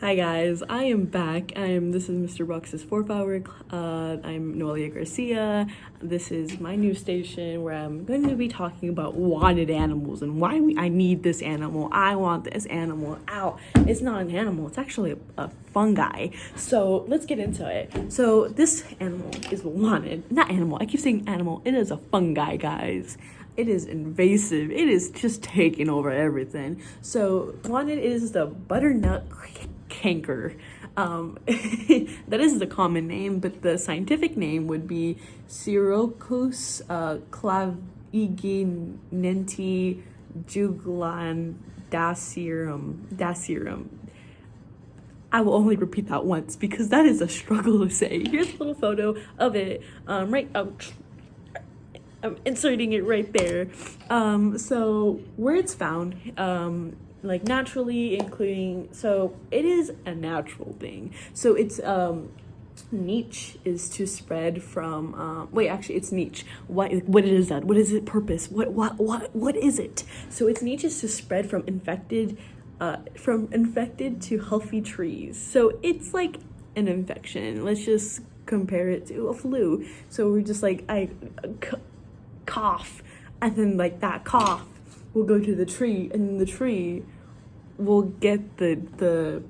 Hi guys, I am back. This is Mr. Bucks's 4th hour. I'm Noelia Garcia. This is my new station where I'm going to be talking about wanted animals and why I need this animal. I want this animal out. It's not an animal, it's actually a fungi. So let's get into it. So this animal is wanted. Not animal, I keep saying animal. It is a fungi, guys. It is invasive. It is just taking over everything. So wanted is the butternut canker. That is the common name, but the scientific name would be Syracuse claviginentii jugulan dacirum. I will only repeat that once because that is a struggle to say. Here's a little photo of it. I'm inserting it right there. So where it's found, like naturally, including, so it is a natural thing. So it's niche is to spread from it's niche. What is that? What is its purpose? What is it? So its niche is to spread from infected to healthy trees. So it's like an infection. Let's just compare it to a flu. So we're just like cough, and then like that cough will go to the tree, and the tree will get get to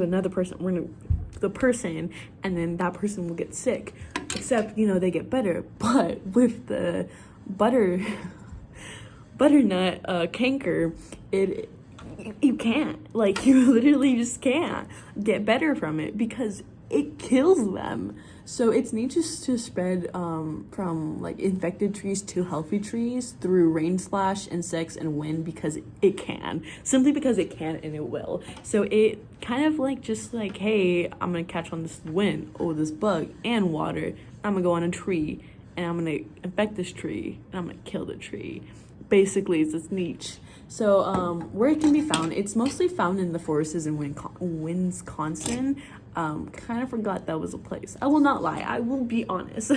another person, the person, and then that person will get sick, except they get better. But with the butternut canker, you can't, you literally just can't get better from it because it kills them. So it's neat just to spread from infected trees to healthy trees through rain splash, insects, and wind because it can. Simply because it can and it will. So it kind of hey, I'm gonna catch on this wind, this bug, and water. I'm gonna go on a tree and I'm gonna infect this tree and I'm gonna kill the tree. Basically, it's this niche. So where it can be found, it's mostly found in the forests in Wisconsin. Kind of forgot that was a place. I will not lie, I will be honest.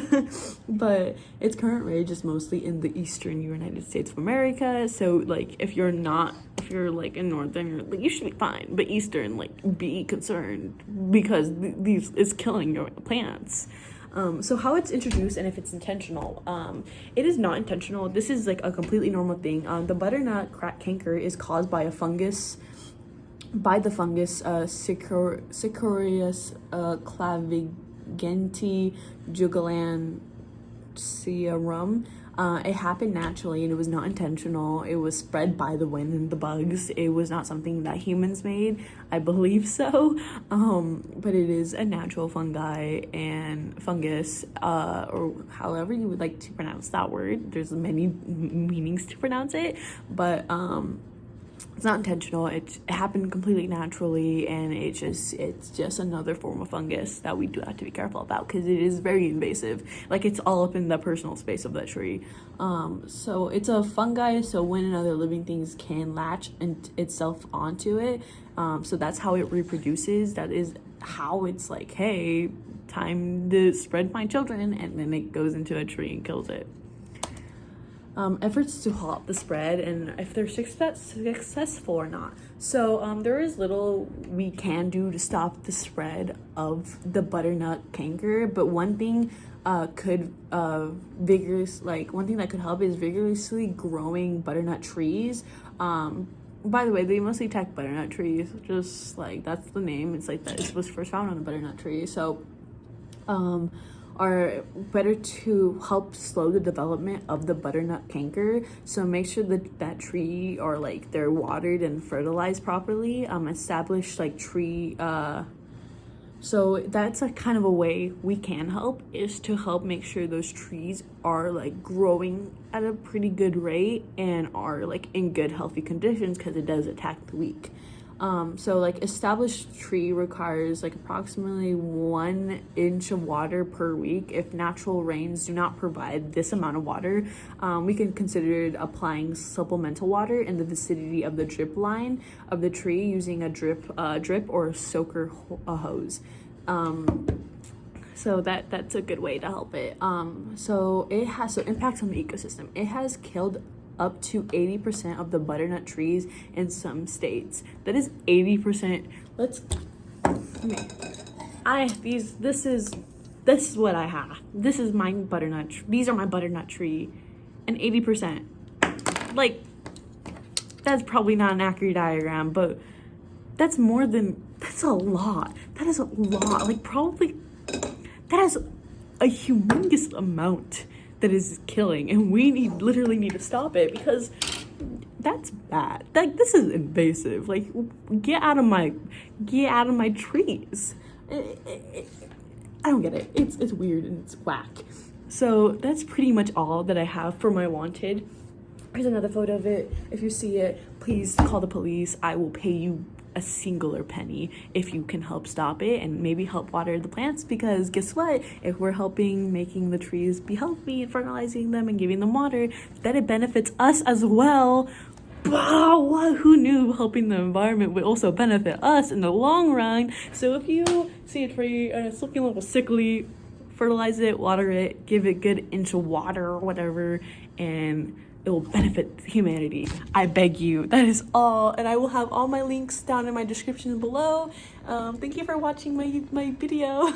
But its current range is mostly in the eastern United States of America. So if you're in northern, you should be fine. But eastern, be concerned because these is killing your plants. So how it's introduced and if it's intentional, it is not intentional. This is a completely normal thing. The butternut canker is caused by the fungus Syracuse claviginentii jugulan dacirum. It happened naturally and it was not intentional. It was spread by the wind and the bugs. It was not something that humans made. I believe so. But it is a natural fungi and fungus, or however you would like to pronounce that word. There's many meanings to pronounce it, but it's not intentional. It happened completely naturally, and it's just another form of fungus that we do have to be careful about because it is very invasive. It's all up in the personal space of that tree. So it's a fungi, so when other living things can latch itself onto it, so that's how it reproduces. That is how it's hey, time to spread my children, and then it goes into a tree and kills it. Efforts to halt the spread and if they're successful or not. So there is little we can do to stop the spread of the butternut canker, but one thing that could help is vigorously growing butternut trees. By the way, they mostly attack butternut trees, just that's the name. It's that it was first found on a butternut tree. So are better to help slow the development of the butternut canker. So make sure that tree or they're watered and fertilized properly. Establish tree. So that's a kind of a way we can help, is to help make sure those trees are growing at a pretty good rate and are in good healthy conditions because it does attack the weak. So established tree requires approximately 1 inch of water per week. If natural rains do not provide this amount of water, we can consider applying supplemental water in the vicinity of the drip line of the tree using a drip or soaker hose. So that's a good way to help it. So impacts on the ecosystem. It has killed up to 80% of the butternut trees in some states. That is 80%. This is what I have. This is my butternut. These are my butternut tree, and 80%. Like, that's probably not an accurate diagram, but that's a lot. That is a lot. Like, probably, that is a humongous amount that is killing, and we literally need to stop it, because that's bad. Like, this is invasive. Like, get out of my trees. I don't get it. It's weird and it's whack. So that's pretty much all that I have for my wanted. Here's another photo of it. If you see it, please call the police. I will pay you a singular penny if you can help stop it and maybe help water the plants, because guess what? If we're helping making the trees be healthy and fertilizing them and giving them water, then it benefits us as well. Wow, who knew helping the environment would also benefit us in the long run? So if you see a tree and it's looking a little sickly, fertilize it, water it, give it a good inch of water or whatever, and it will benefit humanity. I beg you. That is all. And I will have all my links down in my description below. Thank you for watching my video.